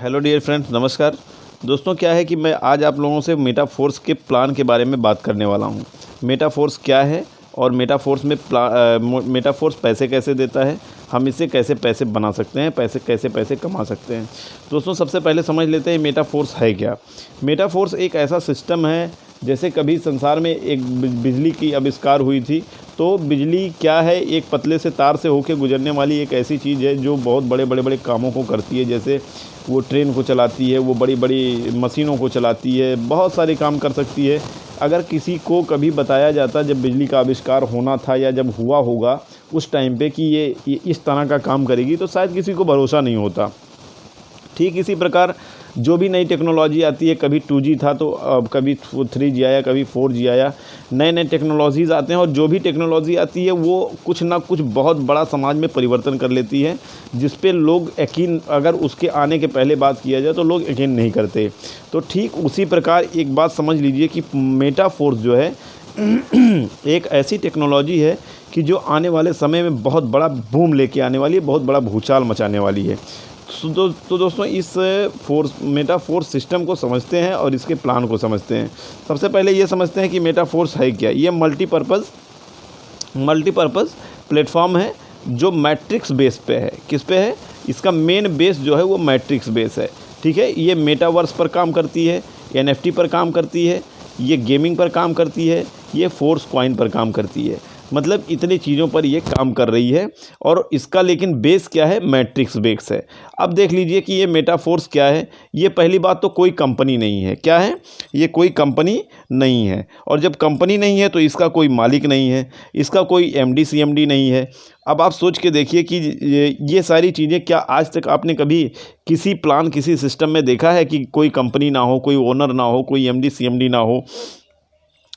Hello dear friends, नमस्कार दोस्तों। क्या है कि मैं आज आप लोगों से मेटाफोर्स के प्लान के बारे में बात करने वाला हूं। मेटाफोर्स क्या है और मेटाफोर्स में मेटाफोर्स पैसे कैसे देता है, हम इससे कैसे पैसे बना सकते हैं, पैसे कमा सकते हैं। दोस्तों, सबसे पहले समझ लेते हैं मेटाफोर्स है क्या। मेटाफोर्स एक ऐसा सिस्टम है, जैसे कभी संसार में एक बिजली की आविष्कार हुई थी, तो बिजली क्या है, एक पतले से तार से होकर गुजरने वाली एक ऐसी चीज़ है जो बहुत बड़े कामों को करती है। जैसे वो ट्रेन को चलाती है, वो बड़ी बड़ी मशीनों को चलाती है, बहुत सारे काम कर सकती है। अगर किसी को कभी बताया जाता जब बिजली का आविष्कार होना था या जब हुआ होगा उस टाइम पे कि ये इस तरह का काम करेगी, तो शायद किसी को भरोसा नहीं होता। ठीक इसी प्रकार जो भी नई टेक्नोलॉजी आती है, कभी 2G था तो अब कभी 3G आया, कभी 4G आया, नए टेक्नोलॉजीज़ आते हैं और जो भी टेक्नोलॉजी आती है वो कुछ ना कुछ बहुत बड़ा समाज में परिवर्तन कर लेती है, जिस पे लोग यकीन, अगर उसके आने के पहले बात किया जाए तो लोग यकीन नहीं करते। तो ठीक उसी प्रकार एक बात समझ लीजिए कि मेटाफोर्स जो है एक ऐसी टेक्नोलॉजी है कि जो आने वाले समय में बहुत बड़ा बूम लेके आने वाली है, बहुत बड़ा भूचाल मचाने वाली है। तो दोस्तों, इस मेटाफोर्स सिस्टम को समझते हैं और इसके प्लान को समझते हैं। सबसे पहले ये समझते हैं कि मेटाफोर्स है क्या। ये मल्टीपर्पज़ प्लेटफॉर्म है जो मैट्रिक्स बेस पे है। किस पे है? इसका मेन बेस जो है वो मैट्रिक्स बेस है। ठीक है, ये मेटावर्स पर काम करती है, NFT पर काम करती है, ये गेमिंग पर काम करती है, ये फोर्स कॉइन पर काम करती है। मतलब इतनी चीज़ों पर ये काम कर रही है और इसका लेकिन बेस क्या है? मैट्रिक्स बेस है। अब देख लीजिए कि ये मेटाफोर्स क्या है। ये पहली बात तो कोई कंपनी नहीं है। क्या है? ये कोई कंपनी नहीं है, और जब कंपनी नहीं है तो इसका कोई मालिक नहीं है, इसका कोई MD CMD नहीं है। अब आप सोच के देखिए कि ये सारी चीज़ें, क्या आज तक आपने कभी किसी प्लान, किसी सिस्टम में देखा है कि कोई कंपनी ना हो, कोई ओनर ना हो, कोई MD CMD ना हो?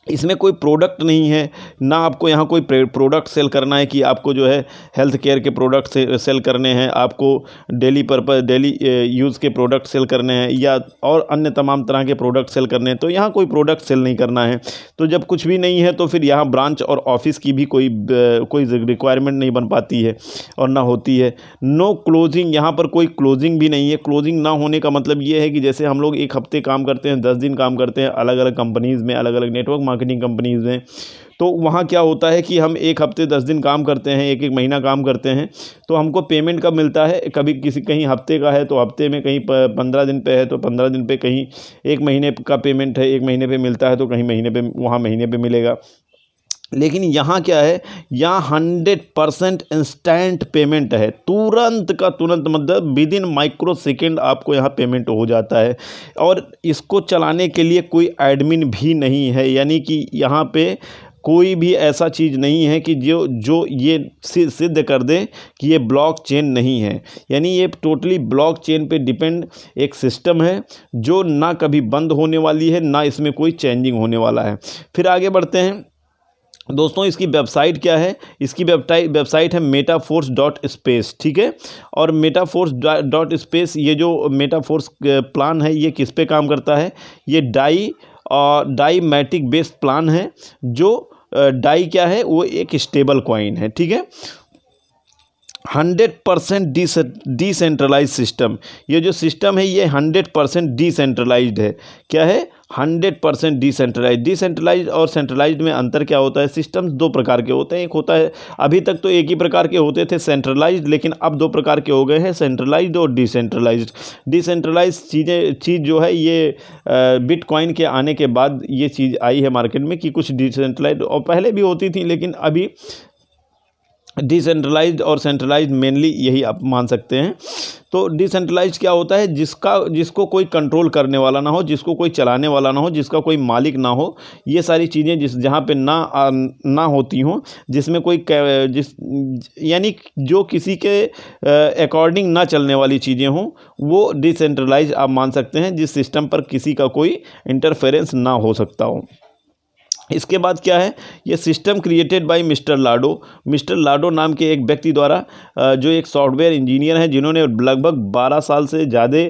इसमें कोई प्रोडक्ट नहीं है ना, आपको यहाँ कोई प्रोडक्ट सेल करना है कि आपको जो है हेल्थ केयर के प्रोडक्ट सेल करने हैं, आपको डेली यूज़ के प्रोडक्ट सेल करने हैं या और अन्य तमाम तरह के प्रोडक्ट सेल करने हैं। तो यहाँ कोई प्रोडक्ट सेल नहीं करना है। तो जब कुछ भी नहीं है तो फिर यहाँ ब्रांच और ऑफिस की भी कोई रिक्वायरमेंट नहीं बन पाती है और ना होती है। नो क्लोजिंग, यहाँ पर कोई क्लोजिंग भी नहीं है। क्लोजिंग ना होने का मतलब ये है कि जैसे हम लोग एक हफ्ते काम करते हैं, 10 दिन काम करते हैं अलग अलग कंपनीज़ में, अलग अलग नेटवर्क मार्केटिंग कंपनीज़ में, तो वहाँ क्या होता है कि हम एक हफ्ते 10 दिन काम करते हैं, एक महीना काम करते हैं, तो हमको पेमेंट कब मिलता है? कभी कहीं हफ्ते का है तो हफ्ते में, कहीं 15 दिन पे है तो 15 दिन पे, कहीं एक महीने का पेमेंट है, एक महीने पे मिलता है तो कहीं महीने पे, वहाँ महीने पे मिलेगा। लेकिन यहाँ क्या है? यहाँ 100% इंस्टेंट पेमेंट है, तुरंत का तुरंत, मतलब विद इन माइक्रो सेकेंड आपको यहाँ पेमेंट हो जाता है। और इसको चलाने के लिए कोई एडमिन भी नहीं है, यानी कि यहाँ पे कोई भी ऐसा चीज़ नहीं है कि जो ये सिद्ध कर दे कि ये ब्लॉकचेन नहीं है। यानी ये टोटली ब्लॉकचेन पे डिपेंड एक सिस्टम है जो ना कभी बंद होने वाली है, ना इसमें कोई चेंजिंग होने वाला है। फिर आगे बढ़ते हैं दोस्तों। इसकी वेबसाइट क्या है? इसकी वेबसाइट है metaforce.space। ठीक है, और metaforce.space, ये जो मेटाफोर्स प्लान है ये किस पे काम करता है? ये डाईमैटिक बेस्ड प्लान है। जो डाई क्या है? वो एक स्टेबल कॉइन है। ठीक है, 100% डिसेंट्रलाइज सिस्टम। ये जो सिस्टम है ये 100% डिसेंट्रलाइज्ड है। क्या है? 100% डिसेंट्रलाइज्ड और सेंट्रलाइज्ड में अंतर क्या होता है? सिस्टम्स दो प्रकार के होते हैं। एक होता है, अभी तक तो एक ही प्रकार के होते थे, सेंट्रलाइज्ड, लेकिन अब दो प्रकार के हो गए हैं, सेंट्रलाइज्ड और डिसेंट्रलाइज्ड। डिसेंट्रलाइज्ड चीज़ जो है ये बिटकॉइन के आने के बाद ये चीज़ आई है मार्केट में कि कुछ डिसेंट्रलाइज्ड, और पहले भी होती थी, लेकिन अभी डिसेंट्रलाइज्ड और सेंट्रलाइज्ड मेनली यही आप मान सकते हैं। तो डिसेंट्रलाइज्ड क्या होता है? जिसको कोई कंट्रोल करने वाला ना हो, जिसको कोई चलाने वाला ना हो, जिसका कोई मालिक ना हो, ये सारी चीज़ें जहाँ पे ना होती हों, जिसमें कोई यानी जो किसी के अकॉर्डिंग ना चलने वाली चीज़ें हों, वो डिसेंट्रलाइज्ड आप मान सकते हैं, जिस सिस्टम पर किसी का कोई इंटरफेरेंस ना हो सकता हो। इसके बाद क्या है, ये सिस्टम क्रिएटेड बाय मिस्टर लाडो नाम के एक व्यक्ति द्वारा, जो एक सॉफ्टवेयर इंजीनियर हैं जिन्होंने लगभग 12 साल से ज़्यादा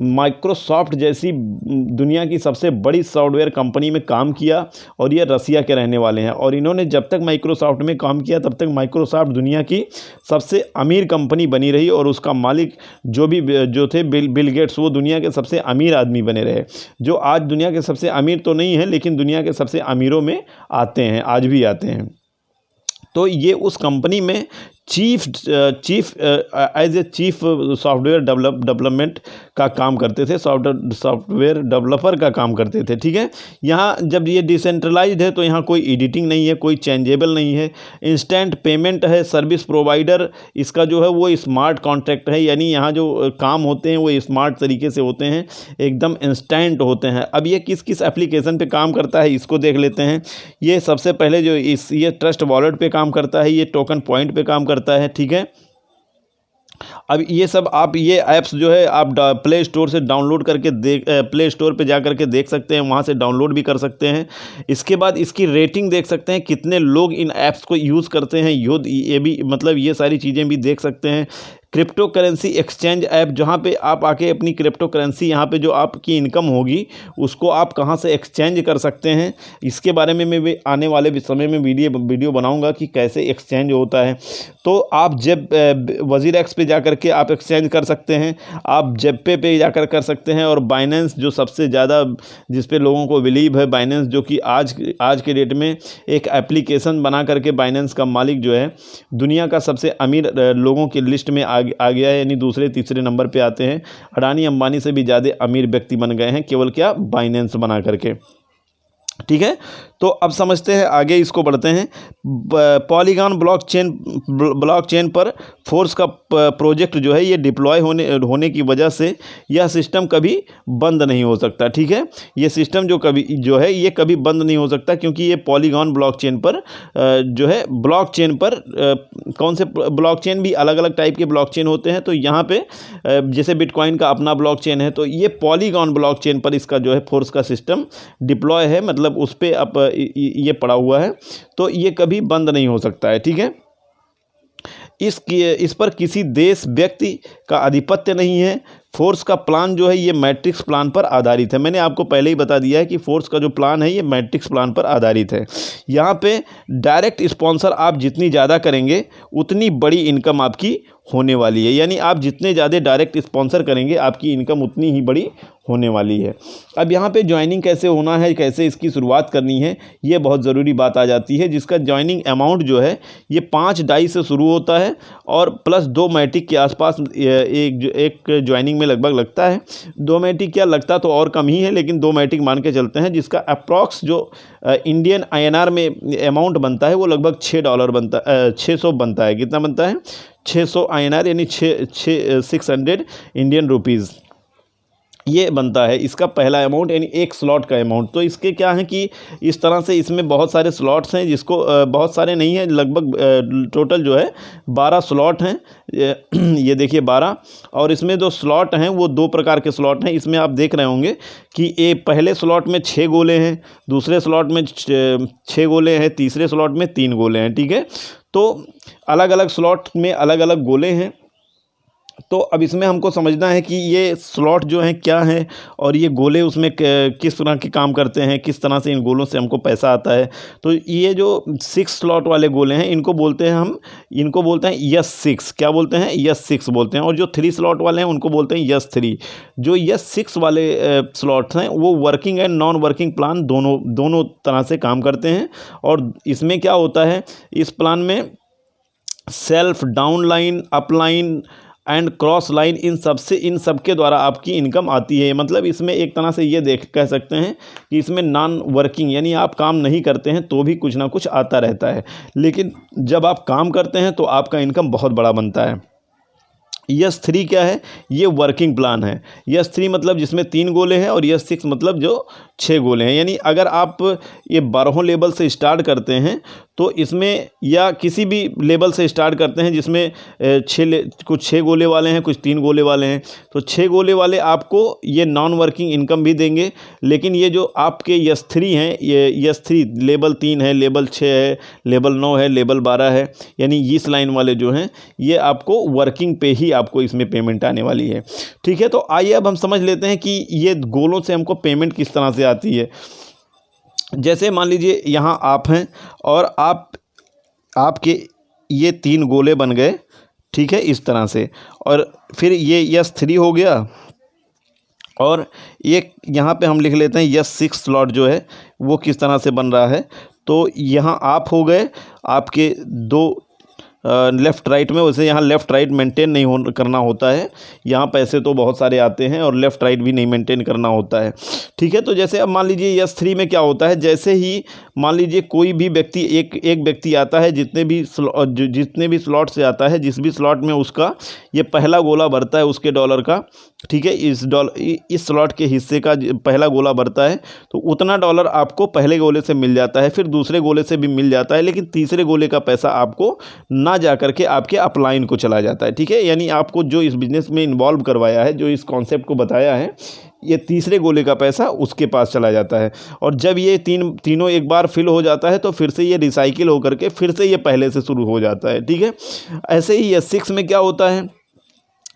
माइक्रोसॉफ्ट जैसी दुनिया की सबसे बड़ी सॉफ्टवेयर कंपनी में काम किया, और ये रसिया के रहने वाले हैं। और इन्होंने जब तक माइक्रोसॉफ्ट में काम किया तब तक माइक्रोसॉफ्ट दुनिया की सबसे अमीर कंपनी बनी रही, और उसका मालिक जो थे बिल गेट्स, वो दुनिया के सबसे अमीर आदमी बने रहे, जो आज दुनिया के सबसे अमीर तो नहीं है लेकिन दुनिया के सबसे अमीरों में आते हैं, आज भी आते हैं। तो ये उस कंपनी में as a chief software development का काम करते थे, सॉफ्टवेयर डेवलपर का काम करते थे। ठीक है, यहाँ जब ये डिसेंट्रलाइज्ड है तो यहाँ कोई एडिटिंग नहीं है, कोई चेंजेबल नहीं है, इंस्टेंट पेमेंट है, सर्विस प्रोवाइडर इसका जो है वो स्मार्ट कॉन्ट्रैक्ट है, यानी यहाँ जो काम होते हैं वो स्मार्ट तरीके से होते हैं, एकदम इंस्टेंट होते हैं। अब ये किस किस एप्लीकेशन पे काम करता है इसको देख लेते हैं। ये सबसे पहले जो ये ट्रस्ट वॉलेट पे काम करता है, ये टोकन पॉइंट पे काम करता है। ठीक है, अब ये सब आप ये ऐप्स जो है आप प्ले स्टोर से डाउनलोड करके प्ले स्टोर पे जा करके देख सकते हैं, वहाँ से डाउनलोड भी कर सकते हैं। इसके बाद इसकी रेटिंग देख सकते हैं, कितने लोग इन ऐप्स को यूज़ करते हैं, ये भी मतलब ये सारी चीज़ें भी देख सकते हैं। क्रिप्टो करेंसी एक्सचेंज ऐप, जहाँ पे आप आके अपनी क्रिप्टो करेंसी, यहाँ पे जो आपकी इनकम होगी उसको आप कहाँ से एक्सचेंज कर सकते हैं, इसके बारे में मैं आने वाले समय में वीडियो बनाऊंगा कि कैसे एक्सचेंज होता है। तो आप जब WazirX पे जा करके आप एक्सचेंज कर सकते हैं, आप जेपे पे जाकर कर सकते हैं, और बाइनेंस जो सबसे ज़्यादा जिस पे लोगों को बिलीव है, बाइनेंस जो कि आज के डेट में एक एप्लीकेशन बना करके बाइनेंस का मालिक जो है दुनिया का सबसे अमीर लोगों की लिस्ट में आ गया है, यानी दूसरे तीसरे नंबर पे आते हैं। अडानी अंबानी से भी ज़्यादा अमीर व्यक्ति बन गए हैं केवल क्या, बाइनेंस बना करके। ठीक है, तो अब समझते हैं आगे, इसको बढ़ते हैं। पॉलीगॉन ब्लॉकचेन पर फोर्स का प्रोजेक्ट जो है ये डिप्लॉय होने की वजह से यह सिस्टम कभी बंद नहीं हो सकता। ठीक है, ये सिस्टम जो है ये कभी बंद नहीं हो सकता, क्योंकि ये पॉलीगॉन ब्लॉकचेन पर जो है ब्लॉकचेन पर कौन से ब्लॉकचेन भी अलग अलग टाइप के ब्लॉकचेन होते हैं। तो यहाँ पे जैसे बिटकॉइन का अपना ब्लॉकचेन है, तो ये पॉलीगॉन ब्लॉकचेन पर इसका जो है फोर्स का सिस्टम डिप्लॉय है, मतलब उस पर अब ये पड़ा हुआ है, तो ये कभी बंद नहीं हो सकता है। ठीक है, इस पर किसी देश व्यक्ति का आधिपत्य नहीं है। फोर्स का प्लान जो है ये मैट्रिक्स प्लान पर आधारित है। मैंने आपको पहले ही बता दिया है कि फोर्स का जो प्लान है ये मैट्रिक्स प्लान पर आधारित है। यहाँ पे डायरेक्ट स्पॉन्सर आप जितनी ज़्यादा करेंगे उतनी बड़ी इनकम आपकी होने वाली है, यानी आप जितने ज़्यादा डायरेक्ट स्पॉन्सर करेंगे आपकी इनकम उतनी ही बड़ी होने वाली है। अब यहाँ पे ज्वाइनिंग कैसे होना है, कैसे इसकी शुरुआत करनी है, ये बहुत ज़रूरी बात आ जाती है, जिसका ज्वाइनिंग अमाउंट जो है ये 5 डाई से शुरू होता है, और प्लस 2 मैटिक के आसपास एक ज्वाइनिंग में लगभग लगता है। 2 मैटिक क्या लगता तो और कम ही है, लेकिन 2 मैटिक मान के चलते हैं, जिसका अप्रॉक्स जो इंडियन INR में अमाउंट बनता है वो लगभग $6 बनता, 600 बनता है। कितना बनता है? 600 INR, यानी 600 इंडियन रुपीज़ ये बनता है इसका पहला अमाउंट, यानी एक स्लॉट का अमाउंट। तो इसके क्या है कि इस तरह से इसमें बहुत सारे स्लॉट्स हैं, जिसको बहुत सारे नहीं हैं, लगभग टोटल जो है 12 स्लॉट हैं। ये देखिए 12, और इसमें जो स्लॉट हैं वो 2 प्रकार के स्लॉट हैं। इसमें आप देख रहे होंगे कि पहले स्लॉट में 6 गोले हैं, दूसरे स्लॉट में 6 गोले हैं, तीसरे स्लॉट में 3 गोले हैं। ठीक है, तो अलग अलग स्लॉट में अलग अलग गोले हैं। तो अब इसमें हमको समझना है कि ये स्लॉट जो हैं क्या हैं, और ये गोले उसमें किस तरह के काम करते हैं, किस तरह से इन गोलों से हमको पैसा आता है। तो ये जो 6 स्लॉट वाले गोले हैं इनको बोलते हैं यस 6। क्या बोलते हैं? यस 6 बोलते हैं। और जो 3 स्लॉट वाले हैं उनको बोलते हैं यस 3। जो यस 6 वाले स्लॉट्स हैं वो working and non working plan दोनों तरह से काम करते हैं। और इसमें क्या होता है, इस प्लान में self, down line, up line and cross line, इन सब के द्वारा आपकी इनकम आती है। मतलब इसमें एक तरह से ये कह सकते हैं कि इसमें नॉन वर्किंग, यानी आप काम नहीं करते हैं तो भी कुछ ना कुछ आता रहता है, लेकिन जब आप काम करते हैं तो आपका इनकम बहुत बड़ा बनता है। यस 3 क्या है? ये वर्किंग प्लान है। यस 3 मतलब जिसमें 3 गोले हैं, और यस 6 मतलब जो 6 गोले हैं। यानी अगर आप ये 12 लेवल से स्टार्ट करते हैं तो इसमें, या किसी भी लेवल से स्टार्ट करते हैं जिसमें कुछ 6 गोले वाले हैं, कुछ 3 गोले वाले हैं, तो 6 गोले वाले आपको ये नॉन वर्किंग इनकम भी देंगे। लेकिन ये जो आपके यस 3 हैं, ये यस 3 लेवल 3 है, लेवल 6 है, लेवल 9 है, लेवल 12 है, यानी इस लाइन वाले जो हैं ये आपको वर्किंग पे ही आपको इसमें पेमेंट आने वाली है। ठीक है, तो आइए अब हम समझ लेते हैं कि ये गोलों से हमको पेमेंट किस तरह से आती है। जैसे मान लीजिए यहाँ आप हैं और आपके ये 3 गोले बन गए, ठीक है, इस तरह से, और फिर ये यस 3 हो गया, और एक यहाँ पे हम लिख लेते हैं यस 6 स्लॉट जो है वो किस तरह से बन रहा है। तो यहाँ आप हो गए आपके 2 लेफ़्ट राइट में। वैसे यहाँ लेफ़्ट राइट मेंटेन नहीं करना होता है, यहाँ पैसे तो बहुत सारे आते हैं और लेफ़्ट राइट भी नहीं मेंटेन करना होता है। ठीक है, तो जैसे अब मान लीजिए यस 3 में क्या होता है, जैसे ही मान लीजिए कोई भी व्यक्ति एक व्यक्ति आता है, जितने भी स्लॉट से आता है, जिस भी स्लॉट में उसका ये पहला गोला भरता है उसके डॉलर का, ठीक है, इस स्लॉट के हिस्से का पहला गोला भरता है, तो उतना डॉलर आपको पहले गोले से मिल जाता है, फिर दूसरे गोले से भी मिल जाता है, लेकिन तीसरे गोले का पैसा आपको ना जा करके आपके अपलाइन को चला जाता है। ठीक है, यानी आपको जो इस बिज़नेस में इन्वॉल्व करवाया है, जो इस कॉन्सेप्ट को बताया है, ये तीसरे गोले का पैसा उसके पास चला जाता है। और जब ये तीनों एक बार फिल हो जाता है तो फिर से ये रिसाइकिल होकर के फिर से ये पहले से शुरू हो जाता है। ठीक है, ऐसे ही यस 6 में क्या होता है,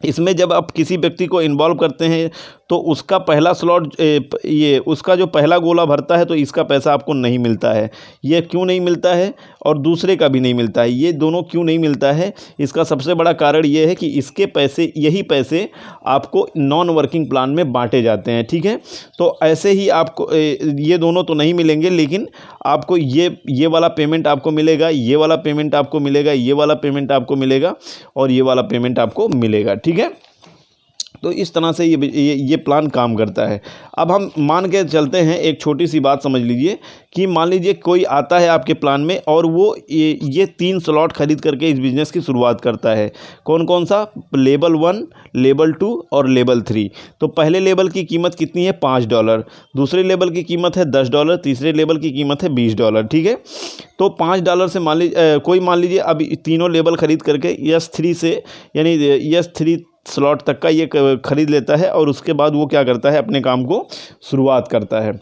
इसमें जब आप किसी व्यक्ति को इन्वॉल्व करते हैं तो उसका पहला स्लॉट, ये उसका जो पहला गोला भरता है तो इसका पैसा आपको नहीं मिलता है। ये क्यों नहीं मिलता है, और दूसरे का भी नहीं मिलता है। ये दोनों क्यों नहीं मिलता है, इसका सबसे बड़ा कारण ये है कि इसके पैसे, यही पैसे आपको नॉन वर्किंग प्लान में बांटे जाते हैं। ठीक है, तो ऐसे ही आपको ये दोनों तो नहीं मिलेंगे, लेकिन आपको ये वाला पेमेंट आपको मिलेगा, ये वाला पेमेंट आपको मिलेगा, ये वाला पेमेंट आपको मिलेगा, और ये वाला पेमेंट आपको मिलेगा। ठीक है, तो इस तरह से ये प्लान काम करता है। अब हम मान के चलते हैं, एक छोटी सी बात समझ लीजिए कि मान लीजिए कोई आता है आपके प्लान में और वो ये 3 स्लॉट खरीद करके इस बिज़नेस की शुरुआत करता है। कौन कौन सा, लेवल 1, लेवल 2 और लेवल 3। तो पहले लेवल की कीमत कितनी है, $5, दूसरे लेवल की कीमत है $10, तीसरे लेवल की कीमत है $20। ठीक है, तो $5 से मान लीजिए अब तीनों लेवल खरीद करके यस 3 से, यानी यस 3 स्लॉट तक का ये खरीद लेता है, और उसके बाद वो क्या करता है, अपने काम को शुरुआत करता है।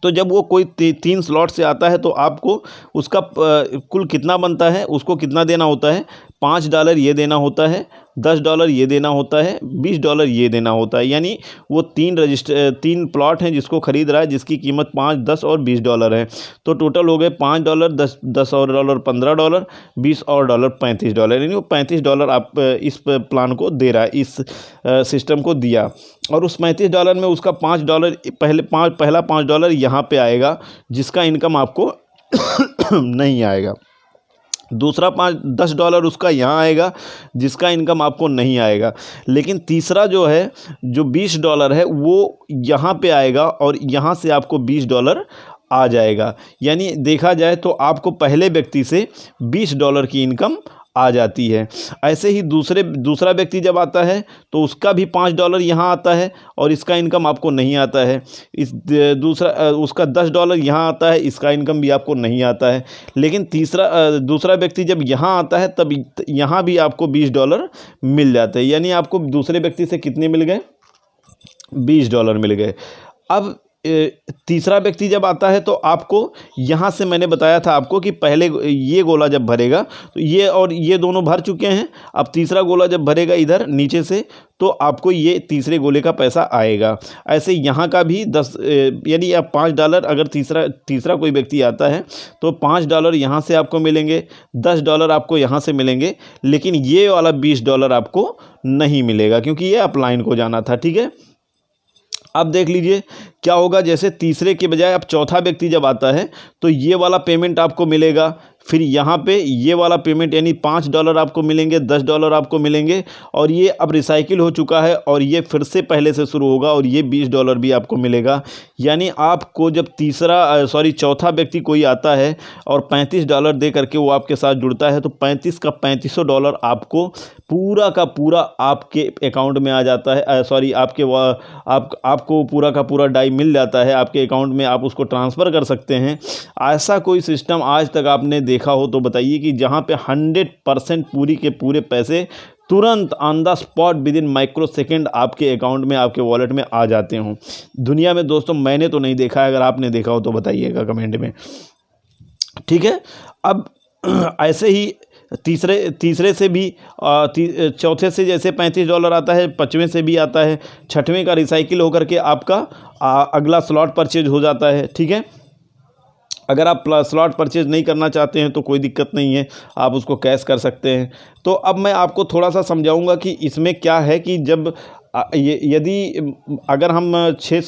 तो जब वो कोई 3 स्लॉट से आता है तो आपको उसका कुल कितना बनता है, उसको कितना देना होता है, $5 ये देना होता है, $10 ये देना होता है, $20 ये देना होता है। यानी वो 3 प्लॉट हैं जिसको खरीद रहा है, जिसकी कीमत $5, $10 और $20 है। तो टोटल हो गए $5, $10 और डॉलर $15, $20 और डॉलर $35। यानी वो $35 आप इस प्लान को दे रहा है, इस सिस्टम को दिया। और उस $35 में उसका $5 पहला $5 यहाँ पे आएगा, जिसका इनकम आपको नहीं आएगा। दूसरा $10 उसका यहाँ आएगा, जिसका इनकम आपको नहीं आएगा। लेकिन तीसरा जो है, जो $20 है, वो यहाँ पे आएगा और यहाँ से आपको $20 आ जाएगा। यानी देखा जाए तो आपको पहले व्यक्ति से $20 की इनकम आ जाती है। ऐसे ही दूसरा व्यक्ति जब आता है तो उसका भी $5 यहाँ आता है और इसका इनकम आपको नहीं आता है। उसका $10 यहाँ आता है, इसका इनकम भी आपको नहीं आता है। लेकिन दूसरा व्यक्ति जब यहाँ आता है तब यहाँ भी आपको $20 मिल जाते हैं। यानी आपको दूसरे व्यक्ति से कितने मिल गए, $20 मिल गए। अब तीसरा व्यक्ति जब आता है तो आपको यहाँ से मैंने बताया था आपको कि पहले ये गोला जब भरेगा तो ये और ये दोनों भर चुके हैं। अब तीसरा गोला जब भरेगा इधर नीचे से तो आपको ये तीसरे गोले का पैसा आएगा। ऐसे यहाँ का भी 10, यानी आप $5 अगर तीसरा कोई व्यक्ति आता है तो $5 यहाँ से आपको मिलेंगे, $10 आपको यहाँ से मिलेंगे, लेकिन ये वाला $20 आपको नहीं मिलेगा क्योंकि ये अपलाइन को जाना था। ठीक है, अब देख लीजिए क्या होगा। जैसे तीसरे के बजाय अब चौथा व्यक्ति जब आता है तो ये वाला पेमेंट आपको मिलेगा, फिर यहाँ पे ये वाला पेमेंट यानी $5 आपको मिलेंगे, $10 आपको मिलेंगे, और ये अब रिसाइकिल हो चुका है और ये फिर से पहले से शुरू होगा और ये $20 भी आपको मिलेगा। यानी आपको जब चौथा व्यक्ति कोई आता है और $35 दे करके वो आपके साथ जुड़ता है तो 35 का $3500 आपको पूरा का पूरा आपके अकाउंट में आ जाता है। आपको पूरा का पूरा डाई मिल जाता है आपके अकाउंट में, आप उसको ट्रांसफ़र कर सकते हैं। ऐसा कोई सिस्टम आज तक आपने देखा हो तो बताइए कि जहाँ पे 100% पूरी के पूरे पैसे तुरंत on the spot with in micro second आपके अकाउंट में, आपके वॉलेट में आ जाते हों। दुनिया में दोस्तों मैंने तो नहीं देखा है, अगर आपने देखा हो तो बताइएगा कमेंट में, ठीक है। अब ऐसे ही तीसरे से भी चौथे से जैसे $35 आता है, 5वें से भी आता है, 6वें का रिसाइकिल होकर के आपका अगला स्लॉट परचेज हो जाता है, ठीक है। अगर आप स्लॉट परचेज नहीं करना चाहते हैं तो कोई दिक्कत नहीं है, आप उसको कैश कर सकते हैं। तो अब मैं आपको थोड़ा सा समझाऊंगा कि इसमें क्या है कि जब यदि अगर हम 3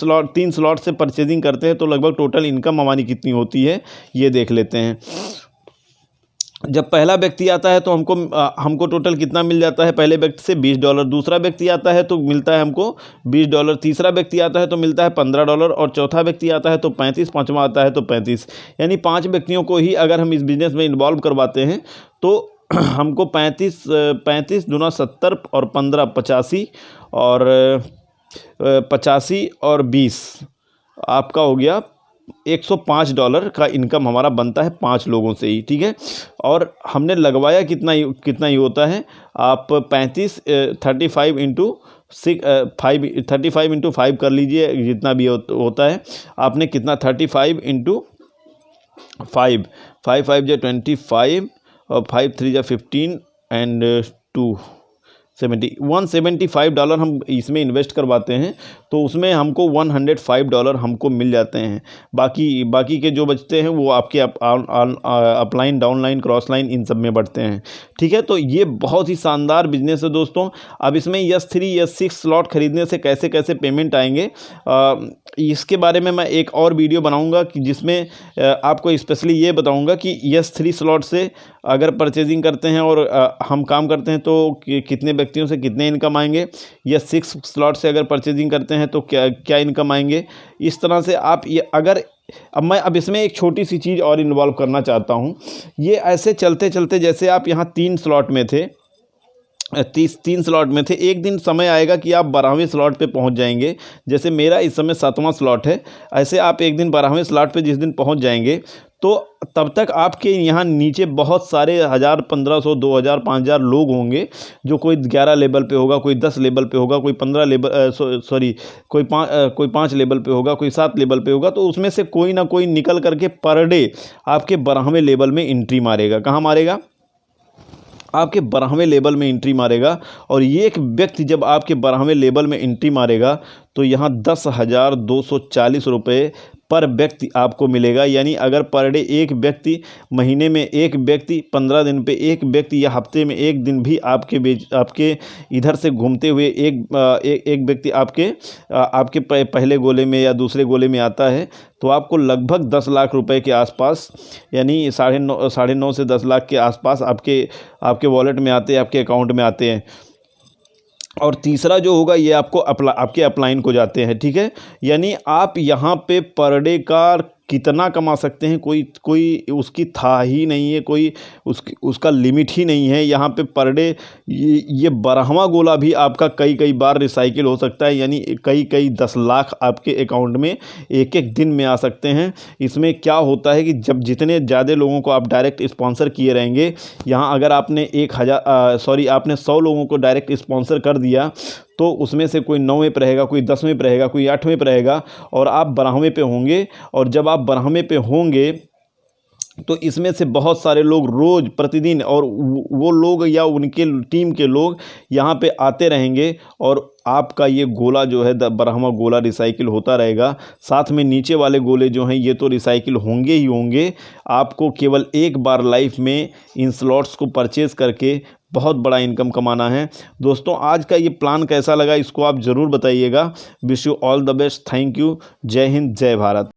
स्लॉट से परचेजिंग करते हैं तो लगभग टोटल इनकम हमारी कितनी होती है ये देख लेते हैं। जब पहला व्यक्ति आता है तो हमको टोटल कितना मिल जाता है, पहले व्यक्ति से $20, दूसरा व्यक्ति आता है तो मिलता है हमको $20, तीसरा व्यक्ति आता है तो मिलता है $15, और चौथा व्यक्ति आता है तो 35, पाँचवा आता है तो 35। यानी 5 व्यक्तियों को ही अगर हम इस बिज़नेस में इन्वॉल्व करवाते हैं तो हमको 35 दूना 70 और 15 85 और 85 और 20 आपका हो गया $105 का इनकम हमारा बनता है 5 लोगों से ही, ठीक है। और हमने लगवाया कितना ही होता है, आप 35 इंटू 5 कर लीजिए, जितना भी होता है। आपने कितना 35 इंटू 5 5 25 और 5 3 15 एंड $175 हम इसमें इन्वेस्ट करवाते हैं तो उसमें हमको $105 हमको मिल जाते हैं। बाकी के जो बचते हैं वो आपके अपलाइन, डाउनलाइन, क्रॉस लाइन इन सब में बढ़ते हैं, ठीक है। तो ये बहुत ही शानदार बिजनेस है दोस्तों। अब इसमें S3 S6 स्लॉट खरीदने से कैसे कैसे पेमेंट आएंगे इसके बारे में मैं एक और वीडियो बनाऊंगा कि जिसमें आपको स्पेशली ये बताऊंगा कि S3 स्लॉट से अगर परचेजिंग करते हैं और हम काम करते हैं तो कितने व्यक्तियों से कितने इनकम आएंगे, या 6 स्लॉट से अगर परचेजिंग करते हैं तो क्या इनकम आएंगे। इस तरह से आप ये अब इसमें एक छोटी सी चीज़ और इन्वॉल्व करना चाहता हूँ। ये ऐसे चलते चलते जैसे आप यहाँ 3 स्लॉट में थे, 3 स्लॉट में थे, एक दिन समय आएगा कि आप 12वें स्लॉट पे पहुंच जाएंगे। जैसे मेरा इस समय 7वां स्लॉट है, ऐसे आप एक दिन 12वें स्लॉट पे जिस दिन पहुंच जाएंगे तो तब तक आपके यहाँ नीचे बहुत सारे 1000, 1500, 2000, 5000 लोग होंगे, जो कोई 11 लेवल पे होगा, कोई 10 लेवल पे होगा, कोई 15 लेवल कोई 5 लेवल पे होगा, कोई 7 लेवल पे होगा। तो उसमें से कोई ना कोई निकल करके पर डे आपके 12वें लेवल में एंट्री मारेगा। कहाँ मारेगा? आपके 12वें लेवल में एंट्री मारेगा। और ये एक व्यक्ति जब आपके 12वें लेवल में एंट्री मारेगा तो यहाँ 10,240 रुपये पर व्यक्ति आपको मिलेगा। यानी अगर पर डे एक व्यक्ति, महीने में एक व्यक्ति, 15 दिन पे एक व्यक्ति या हफ्ते में एक दिन भी आपके इधर से घूमते हुए एक व्यक्ति आपके पहले गोले में या दूसरे गोले में आता है तो आपको लगभग 10 लाख रुपए के आसपास, यानी 9.5 से 10 लाख के आसपास आपके वॉलेट में आते हैं, आपके अकाउंट में आते हैं। और तीसरा जो होगा ये आपके अपलाइन को जाते हैं, ठीक है। यानी आप यहाँ पे पर डे का कितना कमा सकते हैं कोई उसकी था ही नहीं है, कोई उसका लिमिट ही नहीं है। यहाँ पे पर डे ये 12वां गोला भी आपका कई बार रिसाइकिल हो सकता है। यानी कई 10 लाख आपके अकाउंट में एक दिन में आ सकते हैं। इसमें क्या होता है कि जब जितने ज़्यादा लोगों को आप डायरेक्ट स्पॉन्सर किए रहेंगे, यहाँ अगर आपने आपने 100 लोगों को डायरेक्ट स्पॉन्सर कर दिया तो उसमें से कोई 9वें पे रहेगा, कोई 10वें पे रहेगा, कोई 8वें पे रहेगा और आप 12वें पे होंगे। और जब आप 12वें पे होंगे तो इसमें से बहुत सारे लोग रोज़ प्रतिदिन, और वो लोग या उनके टीम के लोग यहाँ पे आते रहेंगे और आपका ये गोला जो है 12वां गोला रिसाइकिल होता रहेगा। साथ में नीचे वाले गोले जो हैं ये तो रिसाइकिल होंगे ही होंगे। आपको केवल एक बार लाइफ में इन स्लॉट्स को परचेज़ करके बहुत बड़ा इनकम कमाना है। दोस्तों आज का ये प्लान कैसा लगा इसको आप ज़रूर बताइएगा। Wish you all the best. Thank you. जय हिंद, जय भारत।